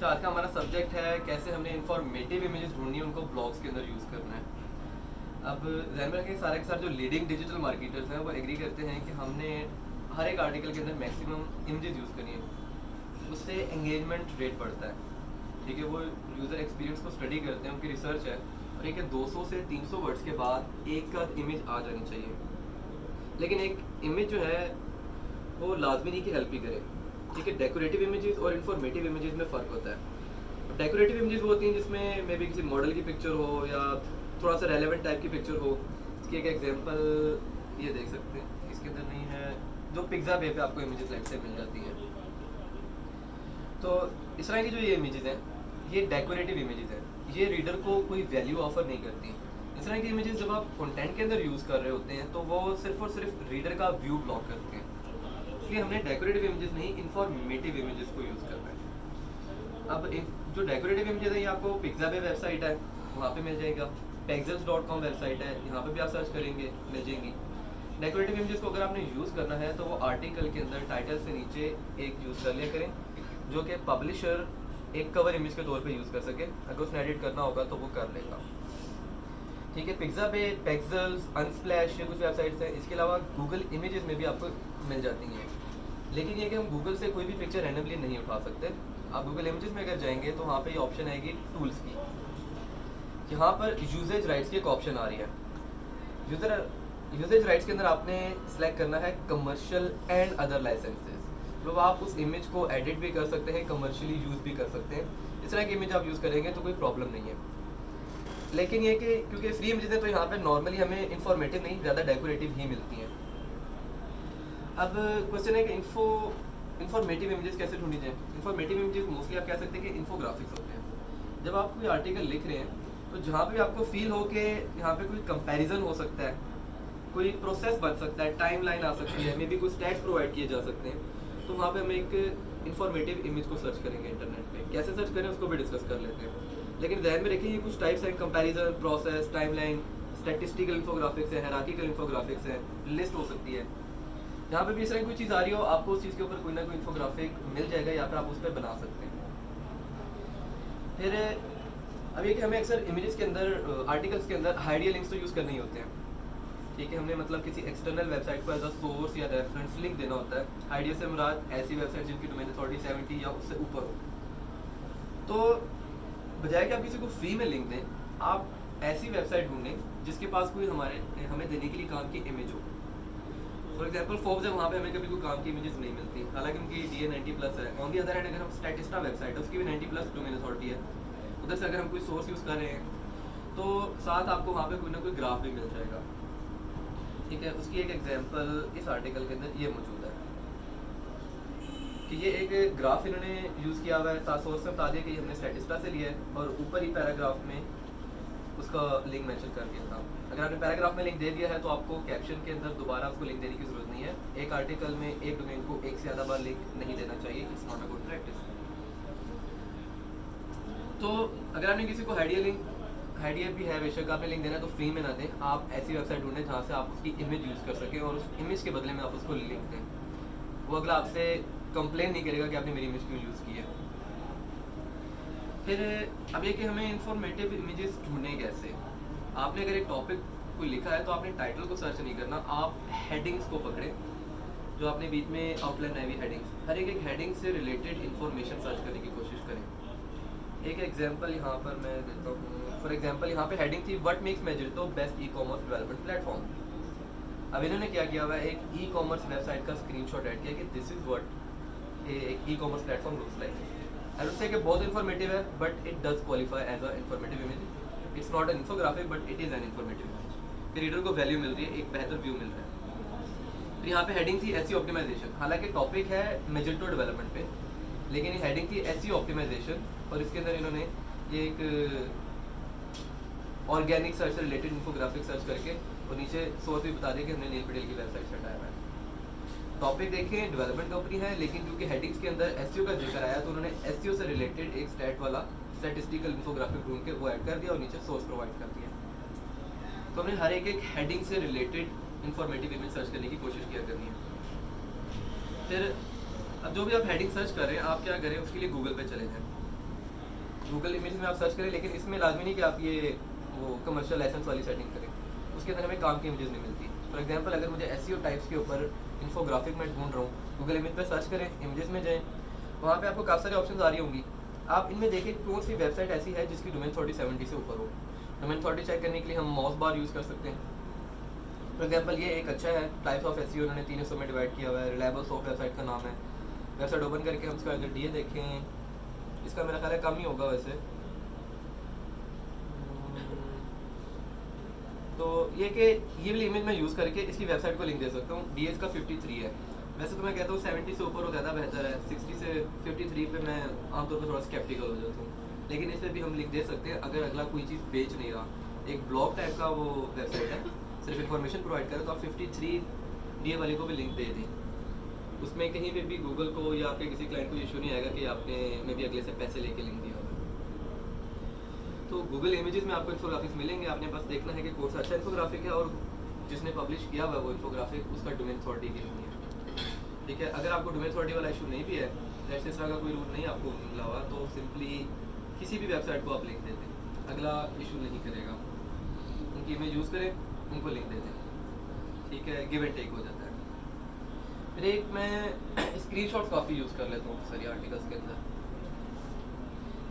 अच्छा, आज का हमारा सब्जेक्ट है कैसे हमने इंफॉर्मेटिव इमेजेस ढूंढनी है, उनको ब्लॉग्स के अंदर यूज़ करना है। अब ध्यान में रखें, सारे के सारे जो लीडिंग डिजिटल मार्केटर्स हैं वो एग्री करते हैं कि हमने हर एक आर्टिकल के अंदर मैक्सिमम इमेजेस यूज़ करनी है, उससे एंगेजमेंट रेट बढ़ता है। ठीक है, वो यूज़र एक्सपीरियंस को स्टडी करते हैं, उनकी रिसर्च है, और एक 200 से 300 वर्ड्स के बाद एक आध इमेज आ जानी चाहिए। लेकिन एक इमेज जो है वो लाजमी नहीं कि हेल्प ही करे। ठीक है, डेकोरेटिव इमेजेस और इन्फॉर्मेटिव इमेजेस में फ़र्क होता है। डेकोरेटिव इमेजेस वो होती हैं जिसमें मे बी किसी मॉडल की पिक्चर हो या थोड़ा सा रेलेवेंट टाइप की पिक्चर हो। इसकी एक एग्जांपल ये देख सकते हैं, इसके अंदर नहीं है, जो पिज़्ज़ा पे आपको इमेजेस लाइट से मिल जाती हैं। तो इस तरह की जो ये इमेजेस हैं, ये डेकोरेटिव इमेजेस हैं, ये रीडर को कोई वैल्यू ऑफर नहीं करती। इस तरह की इमेजेस जब आप कंटेंट के अंदर यूज़ कर रहे होते हैं तो वो सिर्फ और सिर्फ रीडर का व्यू ब्लॉक करते हैं। इसलिए हमने डेकोरेटिव इमेजेस नहीं, इंफॉर्मेटिव इमेजेस को यूज़ करना है। अब जो डेकोरेटिव इमेजेस है, ये आपको पिक्साबे वेबसाइट है, वहाँ पे मिल जाएगा। pexels.com वेबसाइट है, यहाँ पे भी आप सर्च करेंगे मिल जाएंगी। डेकोरेटिव इमेजेस को अगर आपने यूज़ करना है तो वो आर्टिकल के अंदर टाइटल से नीचे एक यूज़ कर लिया करें, जो कि पब्लिशर एक कवर इमेज के तौर पे यूज़ कर सके। अगर उसने एडिट करना होगा तो वो कर लेगा। ठीक है, पिक्साबे, पेक्सल्स, अनस्प्लैश, ये कुछ वेबसाइट्स हैं। इसके अलावा गूगल इमेजेस में भी आपको मिल जाती हैं। लेकिन ये कि हम गूगल से कोई भी पिक्चर रैंडमली नहीं उठा सकते। आप गूगल इमेजेस में अगर जाएंगे तो वहाँ पे ये ऑप्शन आएगी टूल्स की। यहाँ पर यूजेज राइट्स की एक ऑप्शन आ रही है। यूजेज राइट्स के अंदर आपने सेलेक्ट करना है कमर्शियल एंड अदर लाइसेंसेज। मतलब आप उस इमेज को एडिट भी कर सकते हैं, कमर्शियली यूज़ भी कर सकते हैं। इस तरह की इमेज आप यूज़ करेंगे तो कोई प्रॉब्लम नहीं है। लेकिन ये कि क्योंकि फ्री इमेजेस हैं तो यहाँ पे नॉर्मली हमें इंफॉर्मेटिव नहीं, ज़्यादा डेकोरेटिव ही मिलती हैं। अब क्वेश्चन है कि इंफॉर्मेटिव इमेजेस कैसे ढूंढी जाए। इंफॉर्मेटिव इमेजेस मोस्टली आप कह सकते हैं कि इन्फोग्राफिक्स होते हैं। जब आप कोई आर्टिकल लिख रहे हैं तो जहाँ पे भी आपको फील हो कि यहाँ पे कोई कंपैरिजन हो सकता है, कोई प्रोसेस बन सकता है, टाइमलाइन आ सकती है, मे बी कुछ स्टैट्स प्रोवाइड किए जा सकते हैं, तो वहाँ पे हम एक इन्फॉर्मेटिव इमेज को सर्च करेंगे इंटरनेट पे। कैसे सर्च करें उसको भी डिस्कस कर लेते हैं। लेकिन ध्यान में रखिए, ये कुछ टाइप्स हैं, comparison, process, timeline, statistical infographics है, हायरार्किकल इन्फोग्राफिक्स है, लिस्ट हो सकती है। जहाँ पे भी इस तरह की कोई चीज़ आ रही हो, आपको उस चीज़ के ऊपर कोई ना कोई इन्फोग्राफिक मिल जाएगा या फिर आप उस पर बना सकते हैं। फिर अब ये कि हमें अक्सर इमेजेस के अंदर, आर्टिकल्स के अंदर हाइडिया लिंक्स तो यूज़ करने ही होते हैं। ठीक है, हमने मतलब किसी एक्सटर्नल वेबसाइट को एज अ सोर्स या रेफरेंस लिंक देना होता है। हाइडिया से मुराद ऐसी वेबसाइट जिनकी डोमेन अथॉरिटी 70 या उससे ऊपर हो। तो बजाय कि आप किसी को फ्री में लिंक दें, आप ऐसी वेबसाइट ढूंढें जिसके पास कोई हमें देने के लिए काम की इमेज हो। फॉर एग्जाम्पल फोर्ब्स है, वहाँ पे हमें कभी कोई काम की इमेजेस नहीं मिलती, हालांकि उनकी DA 90+ है। ऑन दी अदर हैंड अगर हम स्टैटिस्टा वेबसाइट है, उसकी भी 90+ डोमेन अथॉरिटी है, उधर से अगर हम कोई सोर्स यूज़ कर रहे हैं तो साथ आपको वहाँ पे कोई ना कोई ग्राफ भी मिल जाएगा। ठीक है, उसकी एक एग्जांपल इस आर्टिकल के अंदर ये मौजूद है कि ये एक ग्राफ इन्होंने यूज़ किया हुआ है। साथ सोर्स में बता दिया कि हमने स्टैटिस्टा से लिया है, और ऊपर ही पैराग्राफ में उसका लिंक मेंशन कर दिया था। अगर आपने पैराग्राफ में लिंक दे दिया है तो आपको कैप्शन के अंदर दोबारा उसको लिंक देने की ज़रूरत नहीं है। एक आर्टिकल में एक डोमेन को एक से ज़्यादा बार लिंक नहीं देना चाहिए, it's not a good practice. तो अगर आपने किसी को हाइडिया भी है, बेशक आपने लिंक देना है तो फ्री में ना दें। आप ऐसी वेबसाइट ढूंढें जहाँ से आप उसकी इमेज यूज़ कर सकें और उस इमेज के बदले में आप उसको लिंक दें। वो अगला आपसे कंप्लेन नहीं करेगा कि आपने मेरी इमेज क्यों यूज़ की है। फिर अब ये कि हमें इंफॉर्मेटिव इमेजेस ढूंढें कैसे। आपने अगर एक टॉपिक कोई लिखा है तो आपने टाइटल को सर्च नहीं करना, आप हेडिंग्स को पकड़ें, जो आपने बीच में आउटलाइन आई हुई हेडिंग्स, हर एक हेडिंग से रिलेटेड इन्फॉर्मेशन सर्च करने की कोशिश करें। एक एग्जांपल यहाँ पर मैं देता हूँ। फॉर एग्जांपल यहाँ पे हेडिंग थी what makes Magento best e-commerce development platform. अब इन्होंने क्या किया हुआ है, एक ई-कॉमर्स वेबसाइट का स्क्रीनशॉट ऐड किया कि दिस इज व्हाट एक e-commerce platform looks like. I would say कि बहुत इन्फॉर्मेटिव है, but it does qualify as a informative image. It's not an infographic but it is an informative image. फिर reader को value मिल रही है, एक बेहतर व्यू मिल रहा है। फिर यहाँ पे हेडिंग थी एसईओ ऑप्टिमाइजेशन। हालांकि टॉपिक है मैजिटो डेवलपमेंट पे, लेकिन ये हेडिंग थी एसईओ ऑप्टिमाइजेशन, और इसके अंदर इन्होंने ये एक ऑर्गेनिक सर्च से रिलेटेड इन्फोग्राफिक सर्च करके और नीचे सोर्स भी बता दें कि हमने नील पटेल की वेबसाइट से हटाया हुआ है। टॉपिक देखें डेवलपमेंट कंपनी है, लेकिन क्योंकि हेडिंग्स के अंदर एसईओ का जिक्र आया तो उन्होंने एसईओ से रिलेटेड एक स्टैट वाला स्टैटिस्टिकल इन्फोग्राफिक ढूंढ के वो ऐड कर दिया और नीचे सोर्स प्रोवाइड कर दिया। तो हमने हर एक हेडिंग से रिलेटेड इंफॉर्मेटिव इमेज सर्च करने की कोशिश किया करनी है। फिर अब जो भी आप हेडिंग सर्च कर रहे हैं, आप क्या करें, उसके लिए गूगल पे चले जाएं। गूगल इमेज में आप सर्च करें, लेकिन इसमें लाजमी नहीं कि आप ये वो कमर्शियल लाइसेंस वाली सेटिंग करें, उसके अंदर हमें काम की इमेजेस नहीं मिलती। फॉर एग्जांपल अगर मुझे एसईओ टाइप्स के ऊपर इन्फोग्राफिक में ढूंढ रहा हूँ, गूगल इमेज पर सर्च करें, इमेजेस में जाएँ, वहाँ पे आपको काफ़ी सारे ऑप्शंस आ रही होंगी। आप इनमें देखिए कौन सी वेबसाइट ऐसी है जिसकी डोमेन अथॉरिटी 70 से ऊपर हो। डोमेन अथॉरिटी चेक करने के लिए हम माउस बार यूज़ कर सकते हैं। फॉर एग्जांपल ये एक अच्छा है, टाइप्स ऑफ एसईओ उन्होंने 3 हिस्सों में डिवाइड किया हुआ है। रिलायबल सॉफ्ट वेबसाइट का नाम है। वेबसाइट ओपन करके हम इसका अगर डीए देखें, इसका मेरा ख्याल है कम ही होगा वैसे। तो ये कि ये वाली इमेज मैं यूज़ करके इसकी वेबसाइट को लिंक दे सकता हूँ। डी का 53 है। वैसे तो मैं कहता हूँ 70 से ऊपर हो ज़्यादा बेहतर है। 60 से 53 पे मैं आमतौर पर थोड़ा स्केप्टिकल हो जाता हूँ, लेकिन इस पर भी हम लिंक दे सकते हैं अगर अगला कोई चीज़ बेच नहीं रहा। एक ब्लॉग टाइप का वो वेबसाइट है, सिर्फ इन्फॉर्मेशन प्रोवाइड करें, तो आप 53 डी वाले को भी लिंक दे दें। उसमें कहीं पे भी गूगल को या आपके किसी क्लाइंट को इशू नहीं आएगा कि आपने मे भी अगले से पैसे लेके लिंक दिया होगा। तो गूगल इमेजेस में आपको इन्फोग्राफिक्स मिलेंगे, आपने बस देखना है कि कौन सा अच्छा इन्फोग्राफिक है और जिसने पब्लिश किया हुआ है वो इन्फोग्राफिक उसका डोमेन अथॉरिटी की नहीं है। ठीक है, अगर आपको डोमेन अथॉरिटी वाला इशू नहीं भी है, जैसे इस तरह का कोई रूल नहीं आपको मिला हुआ, तो सिंपली किसी भी वेबसाइट को आप लिंक दे दें, अगला इशू नहीं करेगा। उनकी इमेज यूज़ करें, उनको लिंक दे दें, ठीक है, गिव एंड टेक हो जाता है। फिर एक मैं स्क्रीनशॉट्स काफ़ी यूज़ कर लेता हूँ सारी आर्टिकल्स के अंदर,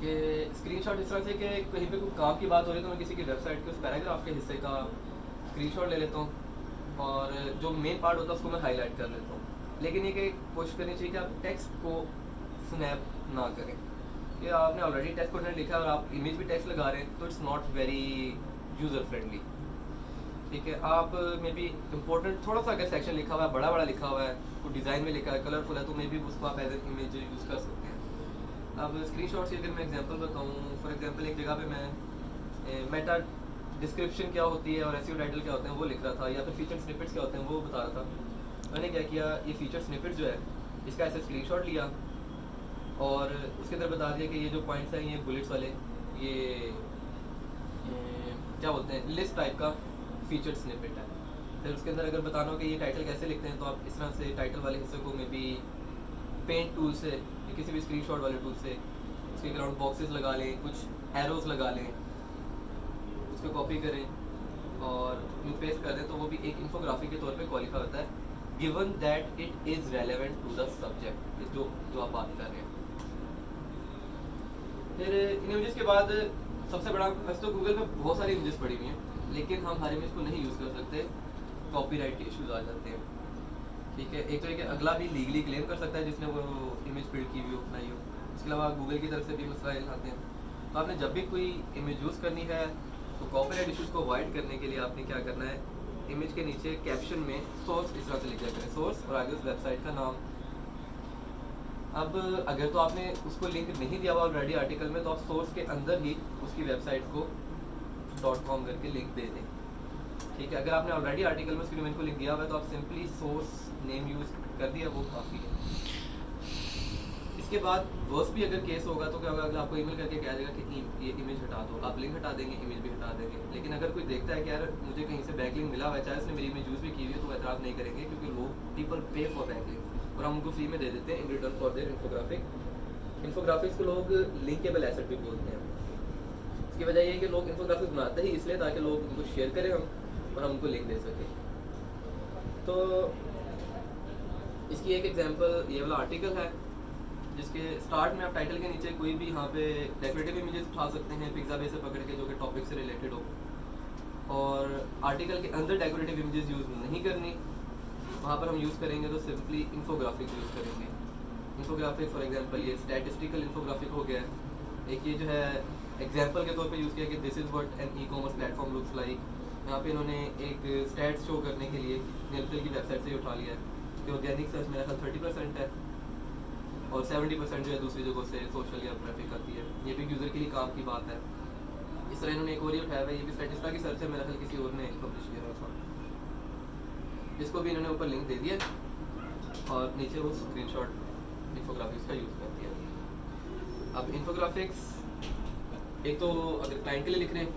कि स्क्रीनशॉट इस तरह से कि कहीं पे कोई काम की बात हो रही है तो मैं किसी की वेबसाइट के उस पैराग्राफ के हिस्से का स्क्रीनशॉट ले लेता हूँ और जो मेन पार्ट होता है उसको मैं हाईलाइट कर लेता हूँ। लेकिन ये कि कोशिश करनी चाहिए कि आप टेक्स्ट को स्नैप ना करें, कि आपने ऑलरेडी टेक्स्ट कंटेंट लिखा है और आप इमेज भी टेक्स्ट लगा रहे हैं, तो it's not very user friendly. ठीक है, आप मे बी इम्पोर्टेंट थोड़ा सा अगर सेक्शन लिखा हुआ है, बड़ा बड़ा लिखा हुआ है, कोई डिज़ाइन में लिखा है, कलरफुल है, तो मे बी उसको आप एज एन इमेज यूज़ कर सकते हैं। अब स्क्रीनशॉट से अगर मैं एग्जांपल बताऊँ, फॉर एग्जांपल एक जगह पे मैं मेटा डिस्क्रिप्शन क्या होती है और एसईओ टाइटल क्या होते हैं वो लिख रहा था, या फिर फीचर स्निपेट्स क्या होते हैं वो बता रहा था। मैंने क्या किया, ये फीचर स्निपेट जो है इसका ऐसे स्क्रीनशॉट लिया और उसके अंदर बता दिया कि ये जो पॉइंट्स हैं ये बुलेट्स वाले, ये क्या बोलते हैं, लिस्ट टाइप का फीचर स्निपेट है। फिर उसके अंदर अगर बताना हो कि ये टाइटल कैसे लिखते हैं, तो आप इस तरह से टाइटल वाले हिस्से को मे बी पेंट टूल से या किसी भी स्क्रीनशॉट वाले टूल से उसके ग्राउंड बॉक्सेस लगा लें, कुछ एरोज लगा लें, उसको कॉपी करें और पेस्ट कर दें, तो वो भी एक इन्फोग्राफिक के तौर पे क्वालिफाई होता है, given that it is relevant to the subject जो आप बात कर रहे हैं। फिर इन इमेजेस के बाद सबसे बड़ा, वैसे तो गूगल में बहुत सारी इमेजेस पड़ी हुई हैं, लेकिन हम हर इमेज को नहीं यूज़ कर सकते, कॉपीराइट के इश्यूज आ जाते हैं। ठीक है, एक तो ये कि अगला भी लीगली क्लेम कर सकता है जिसने वो इमेज बिल्ड की हुई हो, बनाई हो। इसके अलावा गूगल की तरफ से भी मसाइल आते हैं। तो आपने जब भी कोई इमेज यूज़ करनी है तो कॉपीराइट इश्यूज़ को अवॉइड करने के लिए आपने क्या करना है, इमेज के नीचे कैप्शन में सोर्स इस तरह से लिख दिया करें, सोर्स और आगे उस वेबसाइट का नाम। अब अगर तो आपने उसको लिंक नहीं दिया हुआ ऑलरेडी आर्टिकल में, तो आप सोर्स के अंदर ही उसकी वेबसाइट को .com करके लिंक दे दें। ठीक है, अगर आपने ऑलरेडी आर्टिकल में उसकी डोमेन को लिंक दिया हुआ है तो आप सिंपली सोर्स नेम यूज़ कर दिया, वो काफ़ी है। इसके बाद वर्स भी अगर केस होगा तो क्या होगा, अगर आपको ईमेल करके कहा जाएगा कि ये इमेज हटा दो, आप लिंक हटा देंगे, इमेज भी हटा देंगे। लेकिन अगर कोई देखता है कि यार मुझे कहीं से बैकलिंक मिला हुआ है, चाहे उसने मेरी इमेज यूज़ भी की हुई है, तो एतराज़ नहीं करेंगे, क्योंकि लोग पीपल पे फॉर बैकलिंक और हम उनको फ्री में दे देते हैं in return for their infographic. Infographics को लोग लिंकेबल एसेट भी बोलते हैं। इसकी वजह ये है कि लोग इन्फोग्राफिक्स बनाते ही इसलिए ताकि लोग उनको शेयर करें हम और हम उनको लिंक दे सकें। तो इसकी एक एग्जांपल ये वाला आर्टिकल है, जिसके स्टार्ट में आप टाइटल के नीचे कोई भी यहाँ पे डेकोरेटिव इमेजेस उठा सकते हैं पिक्साबे से पकड़ के, जो कि टॉपिक से रिलेटेड हो, और आर्टिकल के अंदर डेकोरेटिव इमेजेस यूज़ नहीं करनी। वहाँ पर हम यूज़ करेंगे तो सिंपली इन्फोग्राफिक यूज़ करेंगे। इन्फोग्राफिक फॉर एग्जांपल ये स्टैटिस्टिकल इन्फोग्राफिक हो गया है। एक ये जो है एग्जांपल के तौर पे यूज़ किया कि this is what an ecommerce platform looks like. यहाँ पे इन्होंने एक स्टैट्स शो करने के लिए नेल्पल की वेबसाइट से ही उठा लिया है कि ऑर्गेनिक सर्च मेरा ख्याल 30% है और 70% जो है दूसरी जगहों से सोशल या ट्रैफिक आती है। ये भी यूज़र के लिए काम की बात है। इस तरह इन्होंने एक और ही उठाया है, ये भी स्टैटिस्टा की सर्च है, मेरा ख्याल किसी और ने पब्लिश किया हुआ था। इसको भी इन्होंने ऊपर लिंक दे दिया और नीचे वो स्क्रीनशॉट इन्फोग्राफिक्स का यूज़ कर दिया। अब इन्फोग्राफिक्स एक तो अगर क्लाइंट के लिए लिख रहे हैं,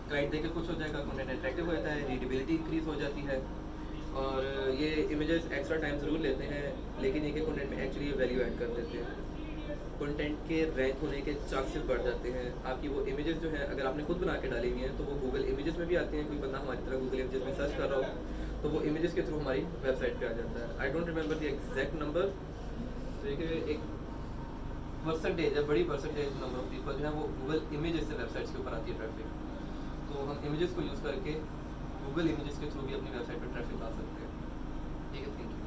क्लाइंट देख के खुश हो जाएगा, कंटेंट अट्रैक्टिव हो जाता है, रीडेबिलिटी इंक्रीज हो जाती है, और ये इमेजेस एक्स्ट्रा टाइम ज़रूर लेते हैं, लेकिन एक कंटेंट में एक्चुअली ये वैल्यू ऐड कर देते हैं। कंटेंट के रैंक होने के चांसेस बढ़ जाते हैं। आपकी वो इमेजेस जो है अगर आपने खुद बना के डाली हुई हैं तो वो गूगल इमेजेस में भी आती हैं। कोई बंदा हमारी तरह गूगल इमेजेस में सर्च कर रहा हो तो वो इमेजेस के थ्रू हमारी वेबसाइट पे आ जाता है। I don't remember the exact number, देखिए एक परसेंटेज है, बड़ी परसेंटेज नंबर ऑफ पीपल जो है वो गूगल इमेजेस से वेबसाइट्स के ऊपर आती है ट्रैफिक। तो हम इमेजेस को यूज़ करके गूगल इमेजेस के थ्रू भी अपनी वेबसाइट पर ट्रैफिक ला सकते हैं। ठीक है, थैंक यू।